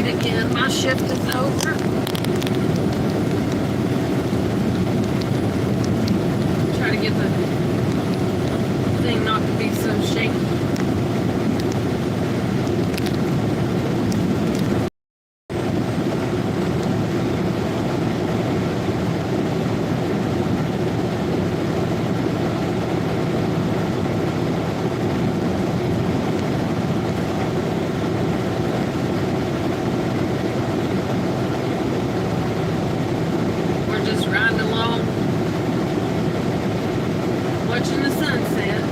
late again. My shift is over. Try to get the thing not to be so shaky. Watching the sunset.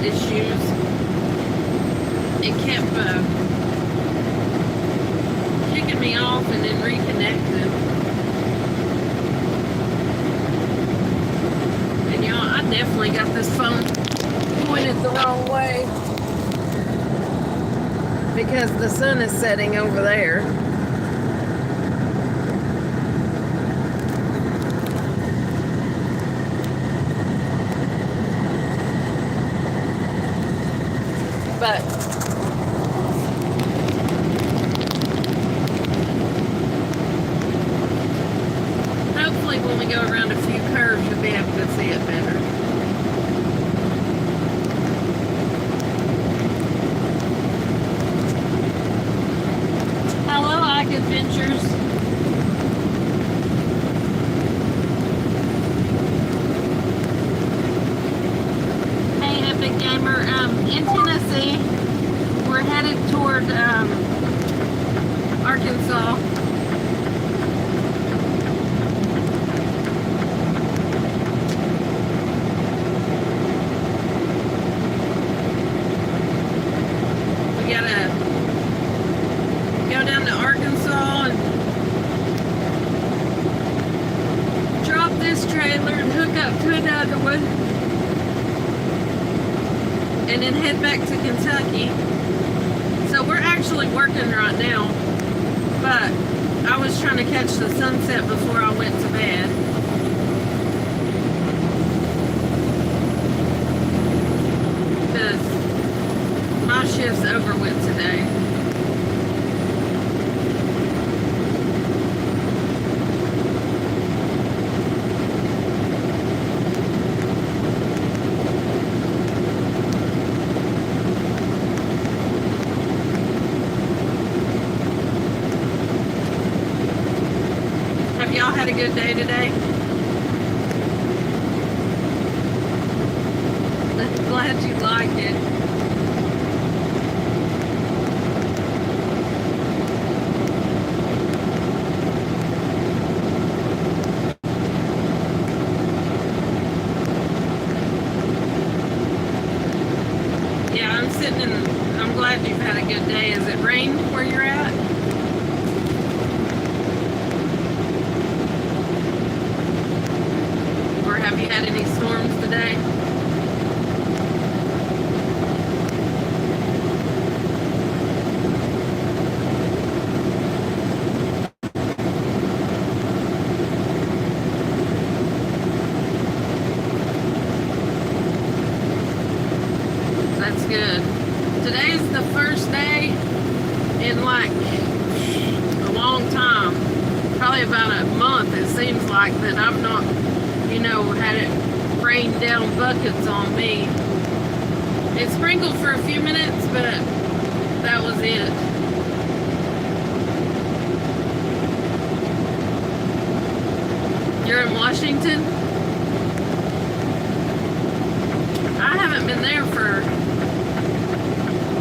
Issues. It kept kicking me off and then reconnecting. And y'all, I definitely got this phone pointed the wrong way because the sun is setting over there. But hopefully when we go around a few curves, you'll be able to see it better. Hello, Ike Adventures. Hey, Epic Gamer. In Tennessee, we're headed toward Arkansas. We gotta go down to Arkansas and drop this trailer and hook up to another one. And then head back to Kentucky. So we're actually working right now, but I was trying to catch the sunset before I went to bed. Because my shift's over with today. Y'all had a good day today? I'm glad you liked it. Yeah, I'm sitting in, I'm glad you've had a good day. Is it rain where you're at? Have you had any storms today? That's good. Today's the first day in like a long time, probably about a month it seems like, that I've not, you know, had it rain down buckets on me. It sprinkled for a few minutes, but that was it. You're in Washington? I haven't been there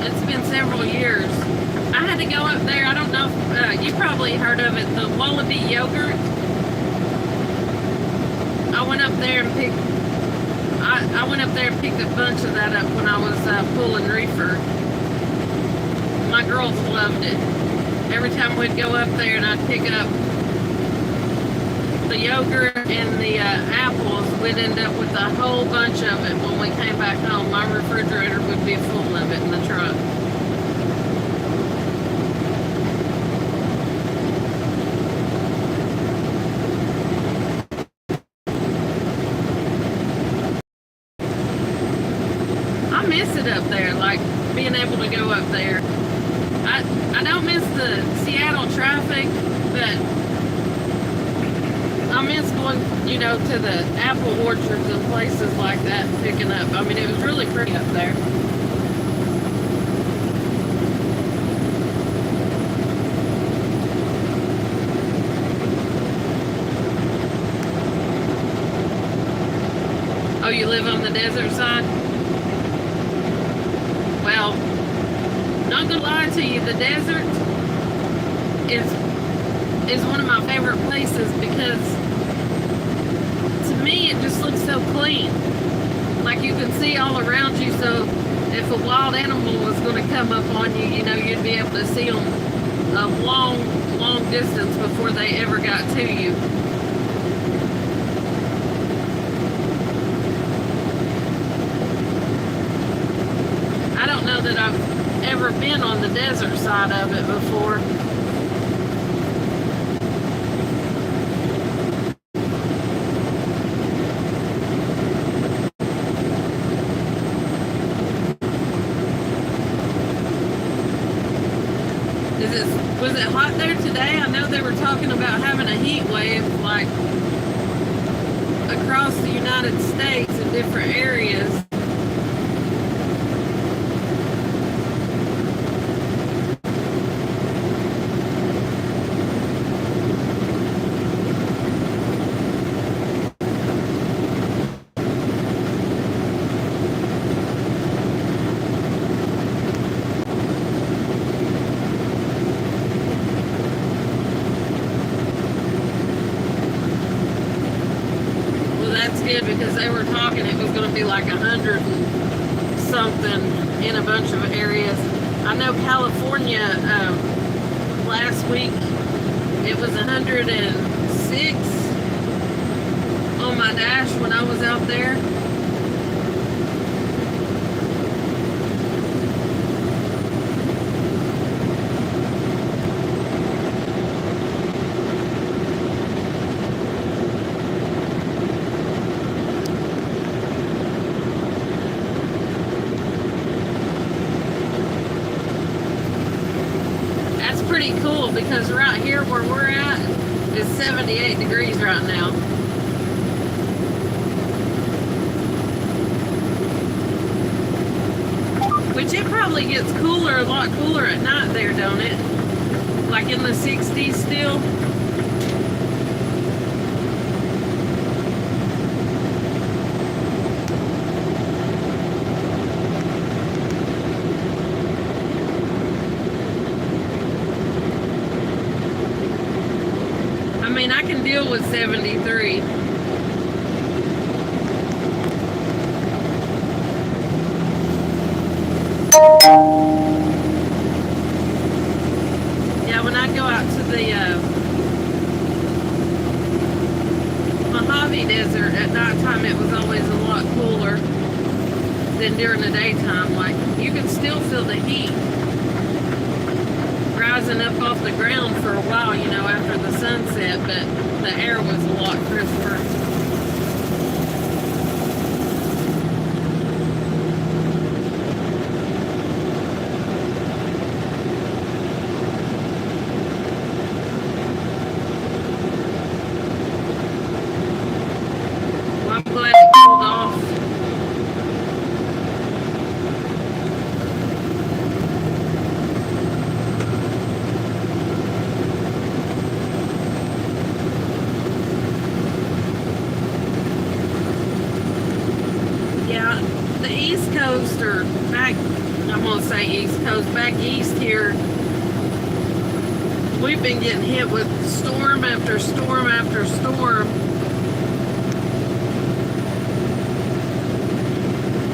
it's been several years. I had to go up there. I don't know if you probably heard of it, the Wallaby yogurt. I went up there and picked a bunch of that up when I was pulling reefer. My girls loved it. Every time we'd go up there and I'd pick up the yogurt and the apples, we'd end up with a whole bunch of it when we came back home. My refrigerator would be full of it in the truck. I miss it up there, like being able to go up there. I don't miss the Seattle traffic, but I miss going, to the apple orchards and places like that and picking up. I mean, it was really pretty up there. Oh, you live on the desert side? Well, not gonna lie to you, the desert is one of my favorite places because to me it just looks so clean. Like you can see all around you, so if a wild animal was going to come up on you, you'd be able to see them a long, long distance before they ever got to you. I don't know that I've ever been on the desert side of it before. Was it hot there today? I know they were talking about having a heat wave like across the United States in different areas. Because they were talking it was going to be like 100 and something in a bunch of areas. I know California last week it was 106 on my dash when I was out there. Pretty cool because right here where we're at is 78 degrees right now. Which it probably gets cooler, a lot cooler at night there, don't it? Like in the 60s still. I mean, I can deal with 73. Yeah, when I go out to the Mojave Desert at nighttime, it was always a lot cooler than during the daytime. Like, you can still feel the heat rising up off the ground for a while, after the sunset, but the air was a lot crisper. Well, I'm glad it cooled off. say East Coast, back east here, we've been getting hit with storm after storm after storm.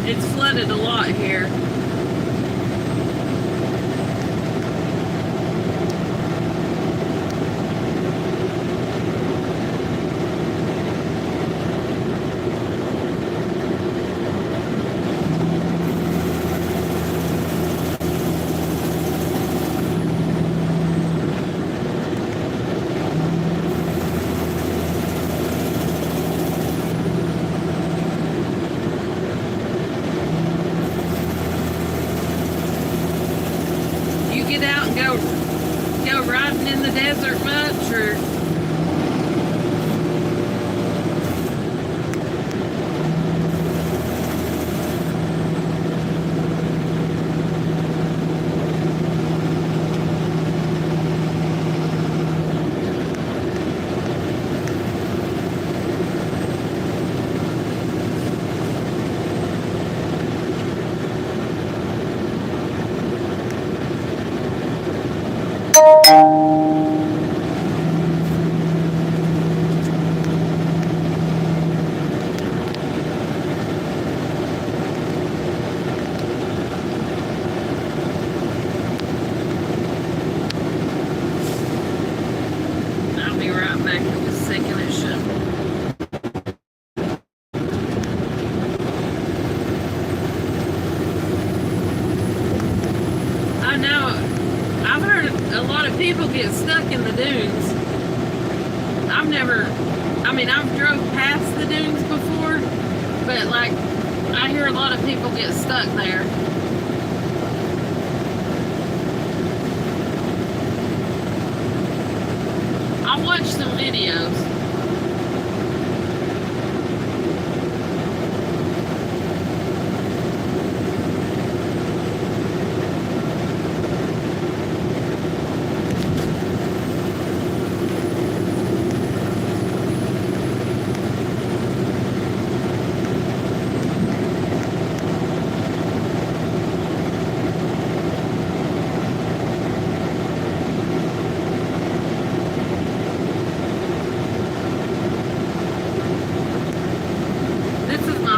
It's flooded a lot here. Get out and go riding in the desert much, or I'll be right back. It was sinking it ship. I know. I've heard a lot of people get stuck in the dunes. I've drove past the dunes before, but like, I hear a lot of people get stuck there. I've watched some videos.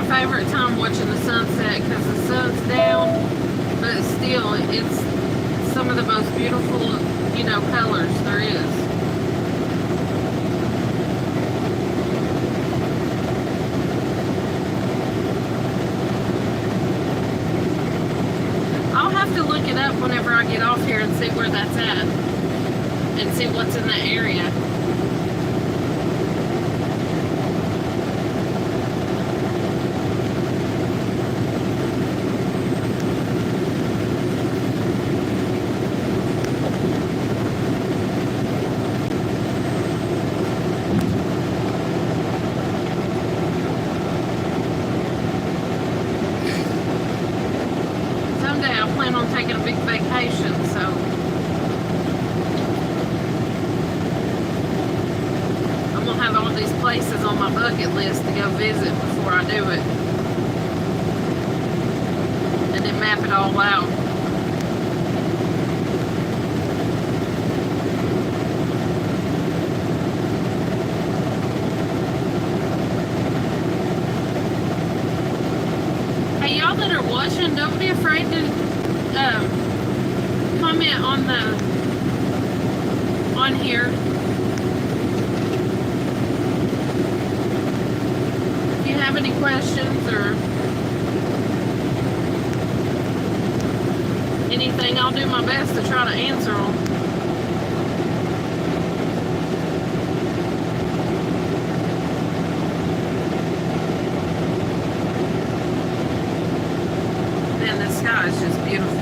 Favorite time watching the sunset because the sun's down, but still it's some of the most beautiful, colors there is. I'll have to look it up whenever I get off here and see where that's at and see what's in the area. On taking a big vacation, so I'm gonna have all these places on my bucket list to go visit before I do it, and then map it all out. Hey, y'all that are watching, don't be afraid to comment on here. If you have any questions or anything, I'll do my best to try to answer them. Man, the sky is just beautiful.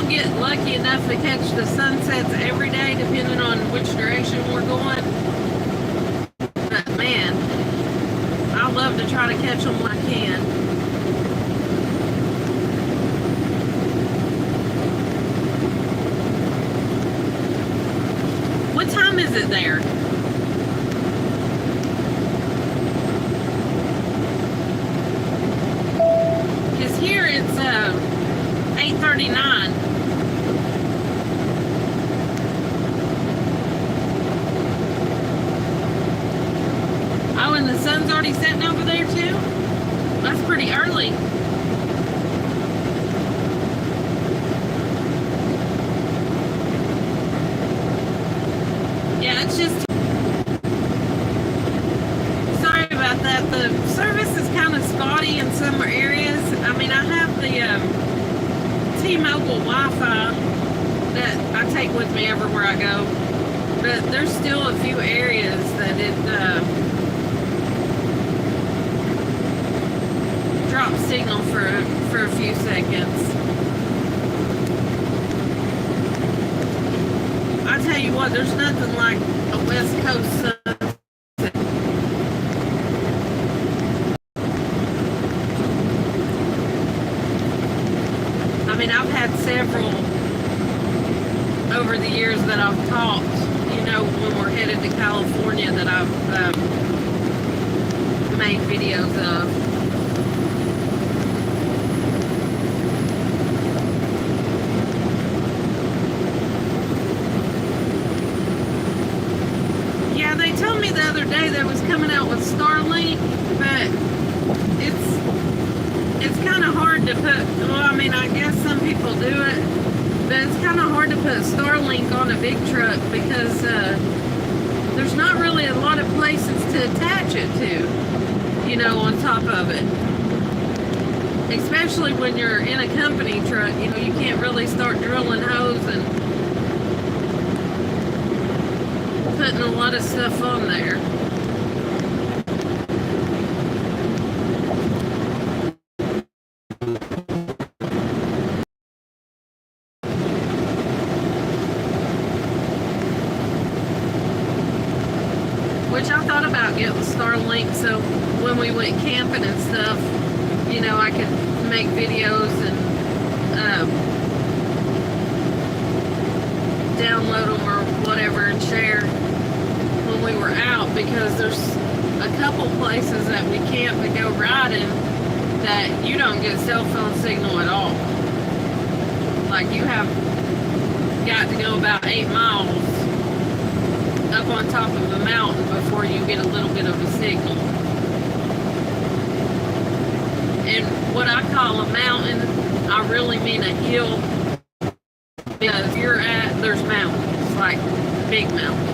Get lucky enough to catch the sunsets every day depending on which direction we're going, but man, I love to try to catch them when I can. there. Because here it's 8:39. Oh, and the sun's already setting over there too? That's pretty early. Yeah, it's just... Sorry about that. The service is kind of spotty in some areas. I mean, I have the T-Mobile Wi-Fi that I take with me everywhere I go. But there's still a few areas that it... drop signal for a few seconds. I tell you what, there's nothing like a West Coast sunset. I mean, I've had several over the years that I've taught, you know, when we're headed to California, that I've made videos of. They told me the other day that was coming out with Starlink, but it's kind of hard to put, well, I mean, I guess some people do it, but it's kind of hard to put Starlink on a big truck because there's not really a lot of places to attach it to, you know, on top of it. Especially when you're in a company truck, you know, you can't really start drilling holes and putting a lot of stuff on there. Which I thought about getting Starlink, so when we went camping and stuff, you know, I could make videos and download them or whatever and share when we were out, because there's a couple places that we camp and go riding that you don't get cell phone signal at all. Like, you have got to go about 8 miles up on top of a mountain before you get a little bit of a signal. And what I call a mountain, I really mean a hill, because there's mountains, like big mountains.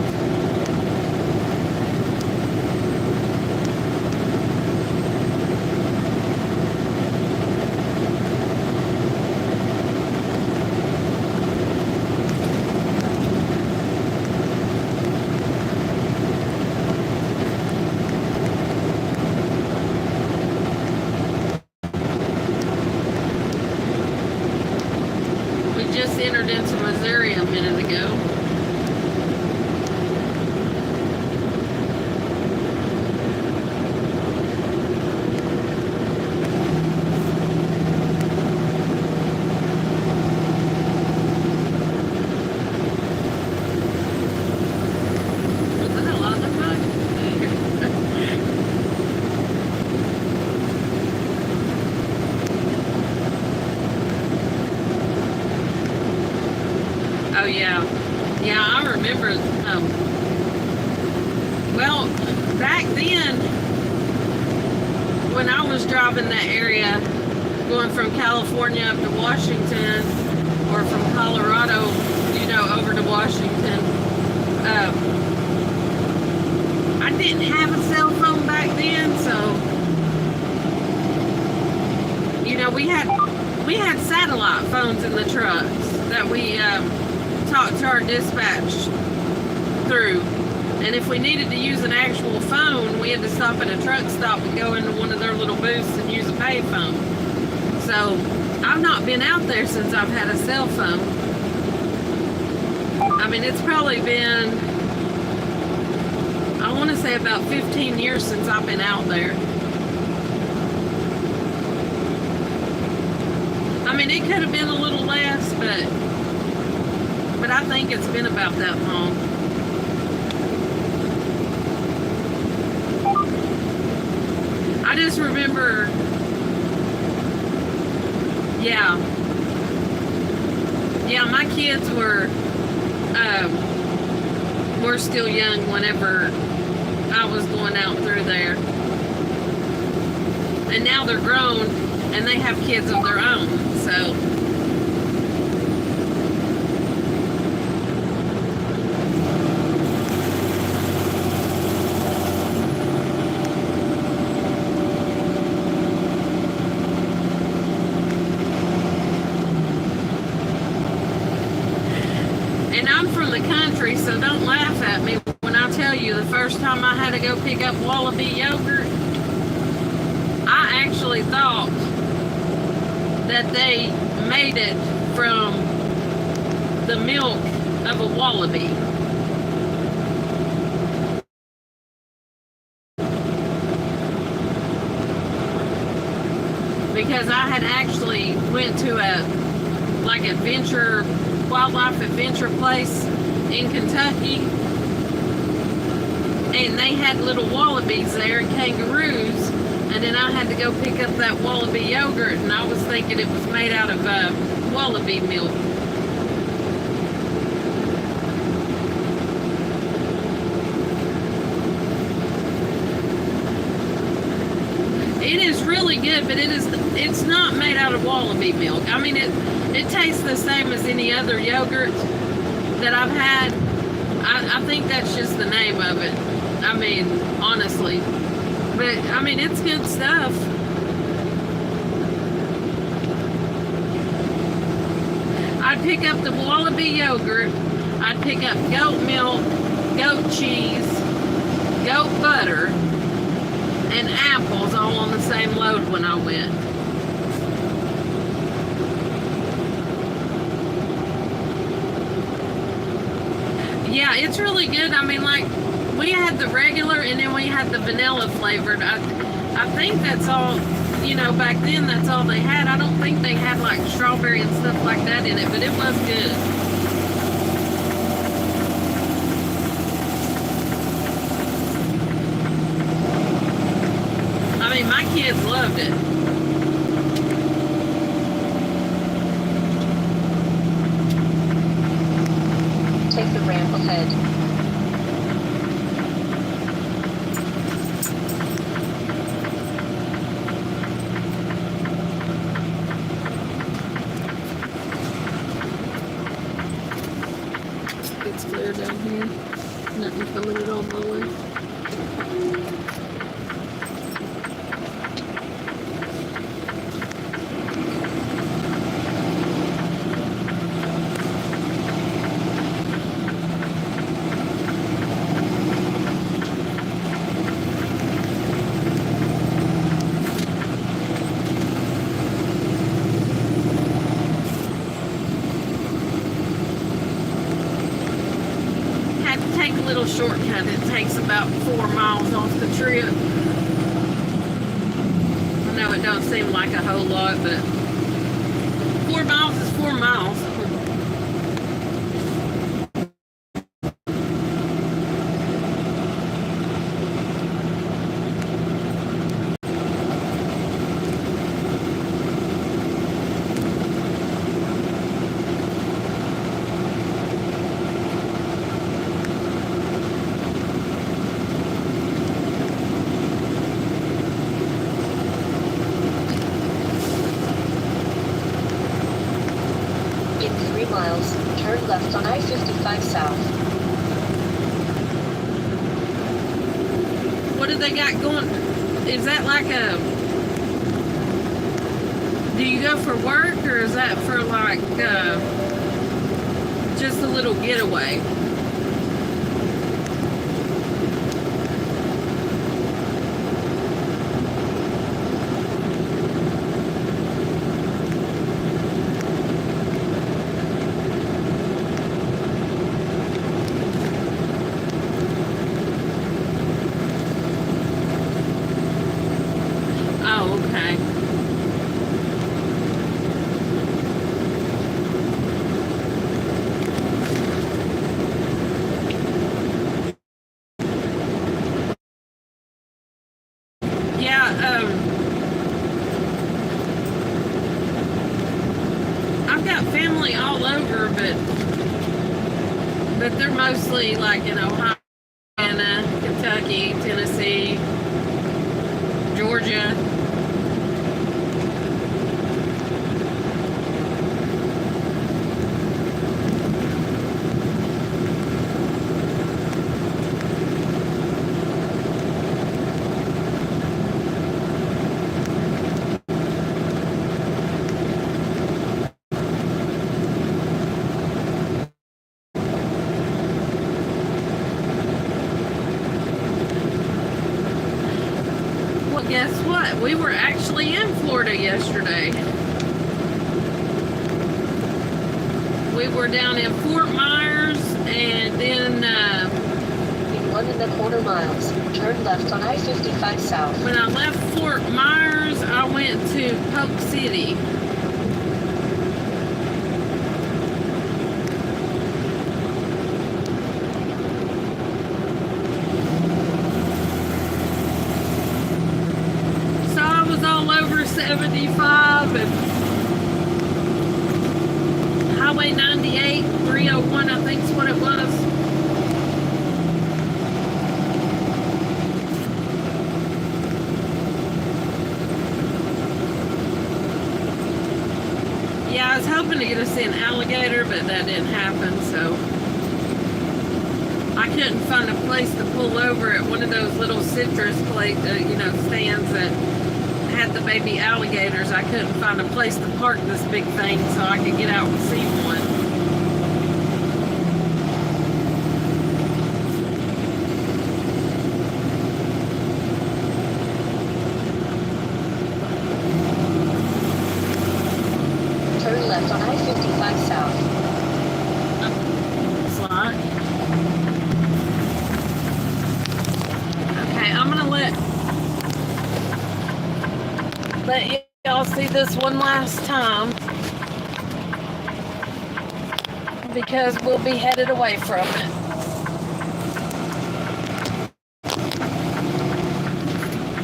Just entered into Missouri a minute ago. Was that a lot of fun? Oh, yeah. Yeah, I remember, well, back then, when I was driving that area, going from California up to Washington, or from Colorado, you know, over to Washington, I didn't have a cell phone back then, so, you know, we had satellite phones in the trucks that we, talk to our dispatch through, and if we needed to use an actual phone, we had to stop at a truck stop and go into one of their little booths and use a pay phone. So I've not been out there since I've had a cell phone. I mean, it's probably been, I want to say about 15 years since I've been out there. I mean, it could have been a little less, but I think it's been about that long. just remember, yeah. Yeah, my kids were still young whenever I was going out through there. And now they're grown and they have kids of their own, so. And I'm from the country, so don't laugh at me when I tell you the first time I had to go pick up Wallaby yogurt, I actually thought that they made it from the milk of a wallaby. Because I had actually went to a wildlife adventure place in Kentucky, and they had little wallabies there and kangaroos, and then I had to go pick up that wallaby yogurt, and I was thinking it was made out of wallaby milk. It is really good, but it's not made out of wallaby milk. I mean, it tastes the same as any other yogurt that I've had. I think that's just the name of it. I mean, honestly. But, I mean, it's good stuff. I'd pick up the wallaby yogurt. I'd pick up goat milk, goat cheese, goat butter, and apples all on the same load when I went. Yeah, it's really good. I mean, like, we had the regular and then we had the vanilla flavored. I think that's all, you know, back then that's all they had. I don't think they had like strawberry and stuff like that in it, but it was good. I mean, my kids loved it. Take the ramp ahead. It's clear down here. Nothing coming at all my way. Take a little shortcut. It takes about 4 miles off the trip. I know it don't seem like a whole lot, but 4 miles is 4 miles. In 3 miles, turn left on I-55 South. What do they got going? Is that like a... Do you go for work, or is that for like just a little getaway? Oh, okay. I've got family all over, but they're mostly like in Ohio, Kentucky, Tennessee, Georgia. Guess what? We were actually in Florida yesterday. We were down in Fort Myers and then In 1.25 miles, turn left on I-55 South. when I left Fort Myers, I went to Polk City. All over 75 and Highway 98, 301, I think is what it was. Yeah, I was hoping to get us in Alligator, but that didn't happen, so I couldn't find a place to pull over at one of those little citrus stands that had the baby alligators. I couldn't find a place to park this big thing so I could get out and see one. Turn left on I-55 South. Slide. Okay, I'm gonna let y'all see this one last time because we'll be headed away from it.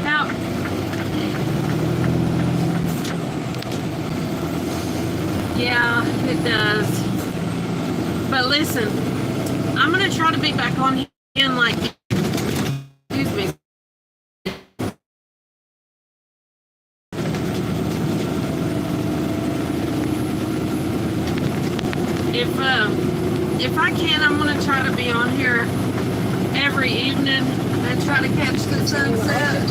Now, yeah, it does. But listen, I'm gonna try to be back on in like, excuse me. If I can, I'm going to try to be on here every evening and try to catch the sunset.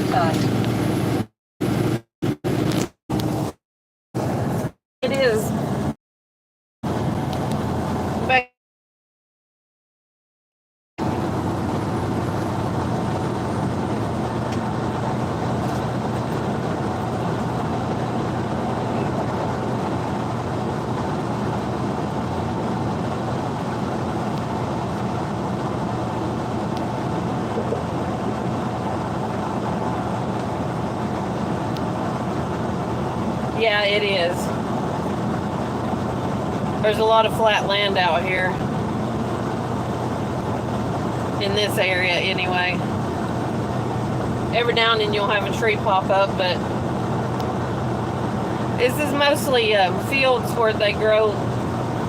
It is. Yeah, it is. There's a lot of flat land out here. In this area, anyway. Every now and then you'll have a tree pop up, but this is mostly fields where they grow,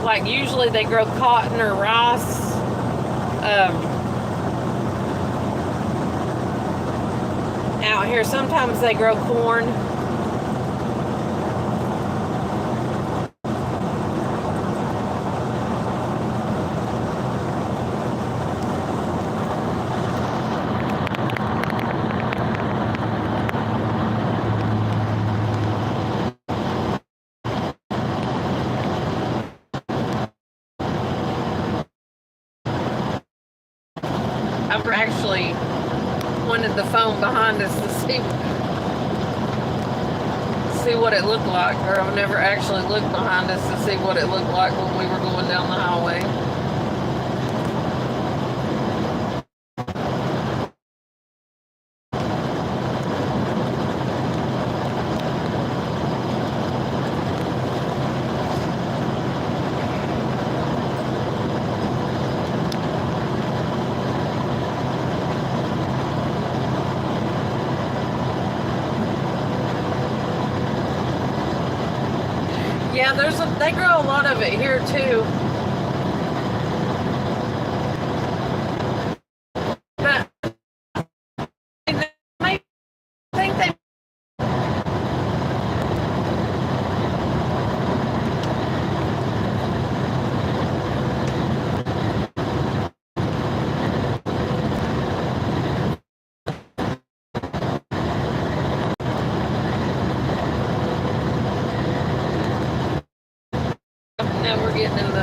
like usually they grow cotton or rice. Out here, sometimes they grow corn. I've actually pointed the phone behind us to see what it looked like, or I've never actually looked behind us to see what it looked like when we were going down the highway. Yeah, they grow a lot of it here too. But I think they now we're getting in the.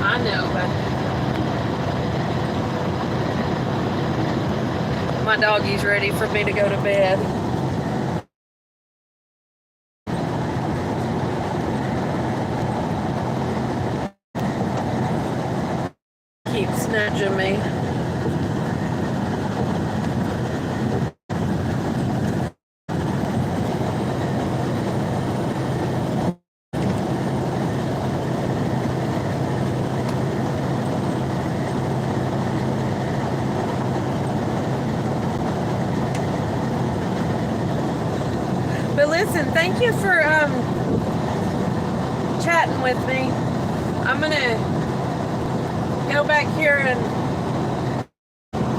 I know, but my doggy's ready for me to go to bed. Keeps nudging me. But listen, thank you for chatting with me. I'm gonna go back here and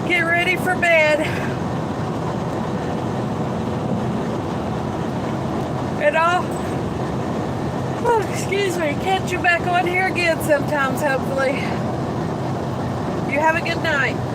get ready for bed. And I'll, excuse me, catch you back on here again sometimes, hopefully. You have a good night.